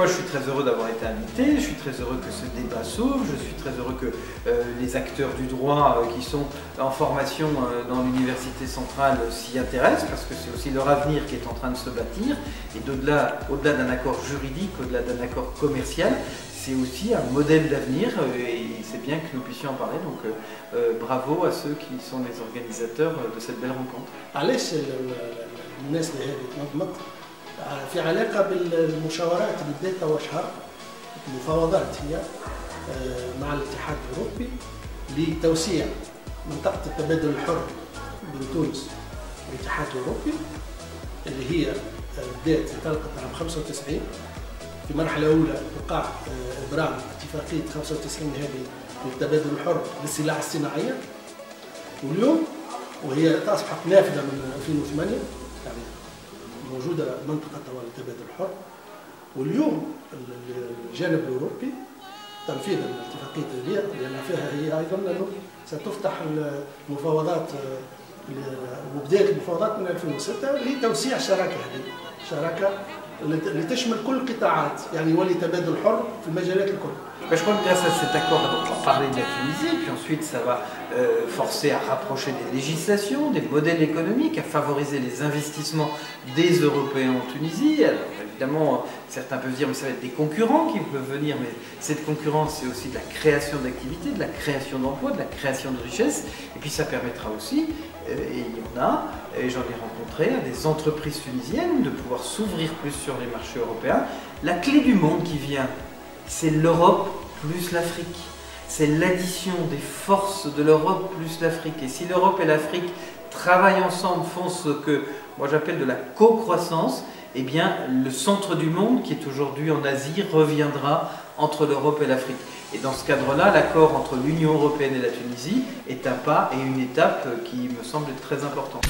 je suis très heureux d'avoir été invité, je suis très heureux que ce débat s'ouvre, je suis très heureux que les acteurs du droit qui sont en formation dans l'université centrale s'y intéressent, parce que c'est aussi leur avenir qui est en train de se bâtir. Et au-delà d'un accord juridique, au-delà d'un accord commercial, c'est aussi un modèle d'avenir et c'est bien que nous puissions en parler. Donc bravo à ceux qui sont les organisateurs de cette belle rencontre. في علاقة بالمشاورات اللي بدأت توا شهر، المفاوضات هي مع الاتحاد الأوروبي لتوسيع منطقة التبادل الحر بين تونس والاتحاد الأوروبي اللي هي بدأت انطلقت عام 95. في مرحلة أولى وقع إبرام اتفاقية 95 هذه للتبادل الحر للسلع الصناعية، واليوم وهي أصبحت نافذة من 2008 يعني موجودة منطقة التبادل الحر. واليوم الجانب الأوروبي تنفيذ الاتفاقية لأن فيها هي أيضا أنه ستفتح المفاوضات وبداية المفاوضات من 2006 لتوسيع الشراكة هذه، شراكة اللي تشمل كل القطاعات يعني ولتبادل حر في المجالات الكل. Je crois que grâce à cet accord, on va parler de la Tunisie, puis ensuite ça va forcer à rapprocher des législations, des modèles économiques, à favoriser les investissements des Européens en Tunisie. Alors évidemment, certains peuvent dire que ça va être des concurrents qui peuvent venir, mais cette concurrence, c'est aussi de la création d'activités, de la création d'emplois, de la création de richesses, et puis ça permettra aussi, et il y en a, et j'en ai rencontré, à des entreprises tunisiennes de pouvoir s'ouvrir plus sur les marchés européens. La clé du monde qui vient, c'est l'Europe plus l'Afrique. C'est l'addition des forces de l'Europe plus l'Afrique. Et si l'Europe et l'Afrique travaillent ensemble, font ce que moi j'appelle de la co-croissance, eh bien le centre du monde, qui est aujourd'hui en Asie, reviendra entre l'Europe et l'Afrique. Et dans ce cadre-là, l'accord entre l'Union européenne et la Tunisie est un pas et une étape qui me semble être très importante.